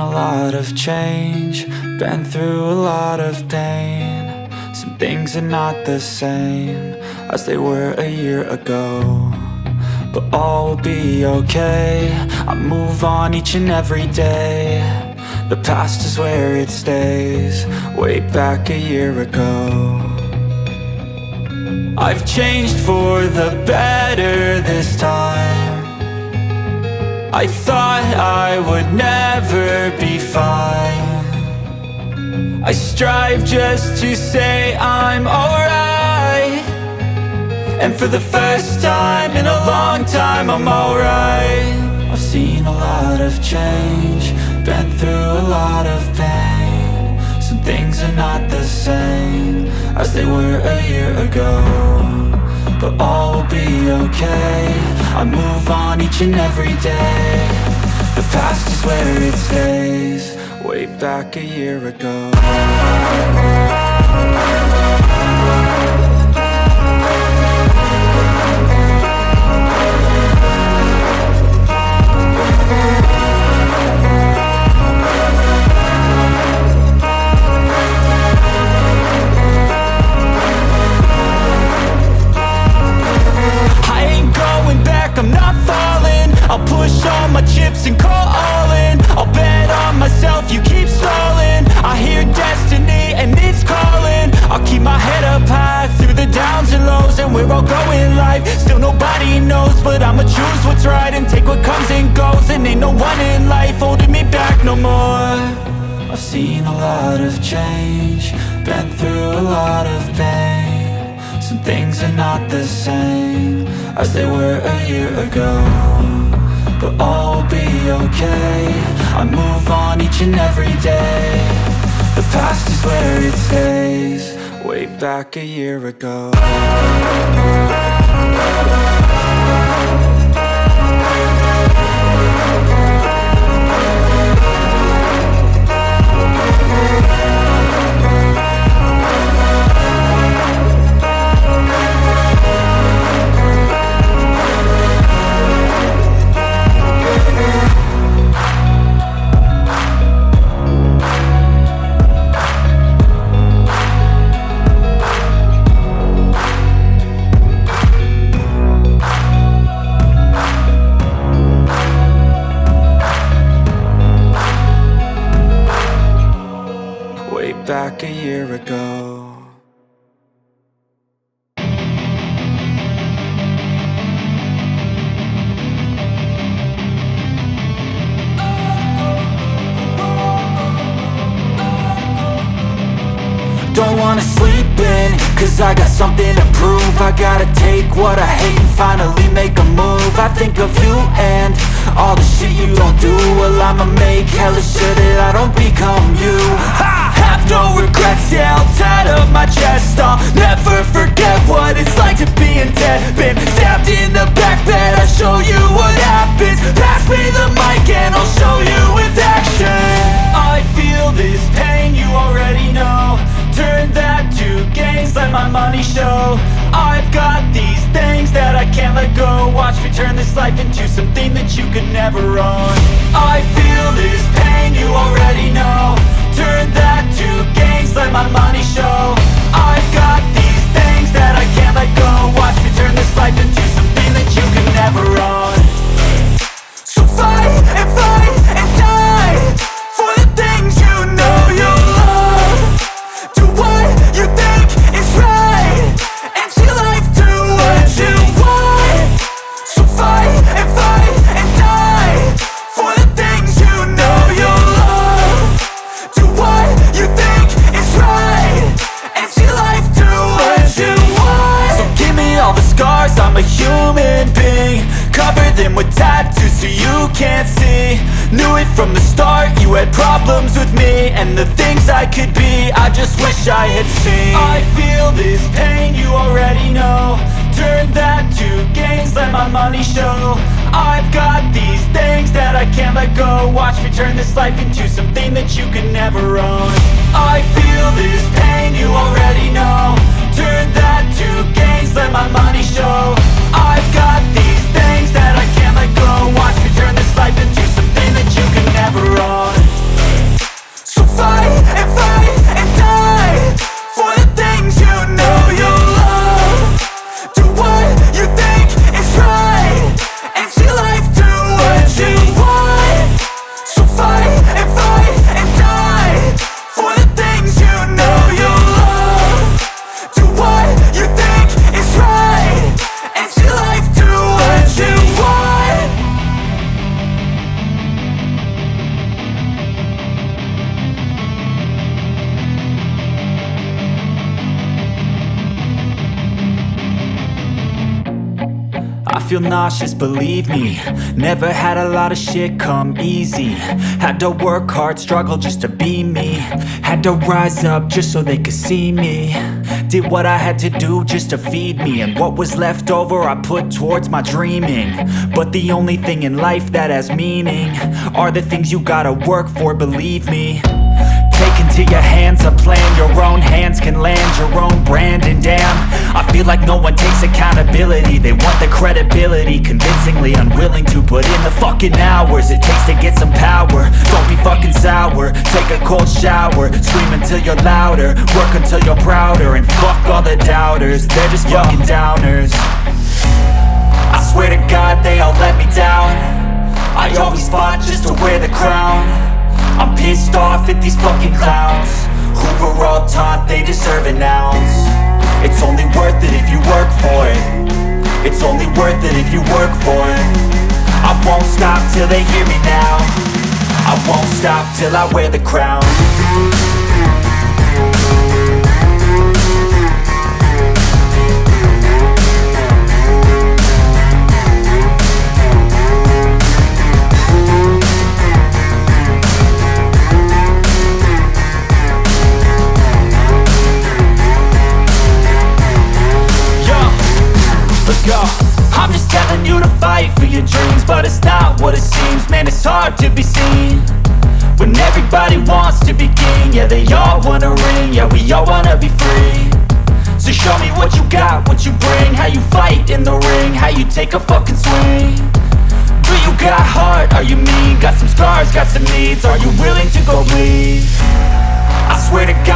a lot of change, been through a lot of pain. Some things are not the same as they were a year ago, but all will be okay. I move on each and every day. The past is where it stays, way back a year ago. I've changed for the better this time. I thought I would never be fine. I strive just to say I'm alright, and for the first time in a long time I'm alright. I've seen a lot of change, been through a lot of pain. Some things are not the same as they were a year ago, but all will be okay. I move on each and every day. The past is where it stays, way back a year ago. I'm not falling, I'll push all my chips and call all in. I'll bet on myself, you keep stalling. I hear destiny and it's calling. I'll keep my head up high through the downs and lows, and where I'll go in life, still nobody knows. But I'ma choose what's right and take what comes and goes, and ain't no one in life holding me back no more. I've seen a lot of change, been through a lot of pain. Some things are not the same as they were a year ago, but all will be okay. I move on each and every day. The past is where it stays, way back a year ago. Back a year ago. Don't wanna sleep in, cause I got something to prove. I gotta take what I hate and finally make a move. I think of you and all the shit you don't do. Well, I'ma make hella sure that I don't become you. Have no regrets, yeah, I'll tie up my chest. I'll never forget what it's like to be in debt. Been stabbed in the back bed, I'll show you what happens. Pass me the mic and I'll show you with action. I feel this pain, you already know. Turn that to gains, let my money show. I've got these things that I can't let go. Watch me turn this life into something that you could never own. I feel this pain, you already know. Turn that to gains, let my money show. I've got these things that I can't let go. Watch me turn this life into something that you could never own. So fight and die for the things you know you love. Do what you think is right and see life do what you want. So fight and die for the things you know you love. Do what you think is right and see life do what you want. So give me all the scars, I'm a human being. Cover them with tattoos so you can't see. Knew it from the start, you had problems with me and the things I could be, I just wish I had seen. I feel this pain, you already know. Turn that to gains, let my money show. I've got these things that I can't let go. Watch me turn this life into something that you could never own. I feel this pain, you already know. Turn that to gains, let my money show. I've got these things that I can't let go. Watch me turn this life into something that you can never own. feel nauseous, believe me. Never had a lot of shit come easy. Had to work hard, struggle just to be me. Had to rise up just so they could see me. Did what I had to do just to feed me, and what was left over I put towards my dreaming. But the only thing in life that has meaning are the things you gotta work for, believe me. Take into your hands a plan, your own hands can land your own brand. And damn, I feel like no one takes accountability. They want the credibility, convincingly unwilling to put in the fucking hours it takes to get some power. Don't be fucking sour, take a cold shower. Scream until you're louder, work until you're prouder. And fuck all the doubters, they're just fucking downers. I swear to God they all let me down. I always fought just to wear the crown. I'm pissed off at these fucking clowns who were all taught they deserve an ounce. It's only worth it if you work for it. It's only worth it if you work for it. I won't stop till they hear me now. I won't stop till I wear the crown. I'm just telling you to fight for your dreams, but it's not what it seems. Man, it's hard to be seen when everybody wants to be king. Yeah, they all wanna ring, yeah, we all wanna be free. So show me what you got, what you bring, how you fight in the ring, how you take a fucking swing. Do you got heart, are you mean? Got some scars, got some needs, are you willing to go bleed? I swear to God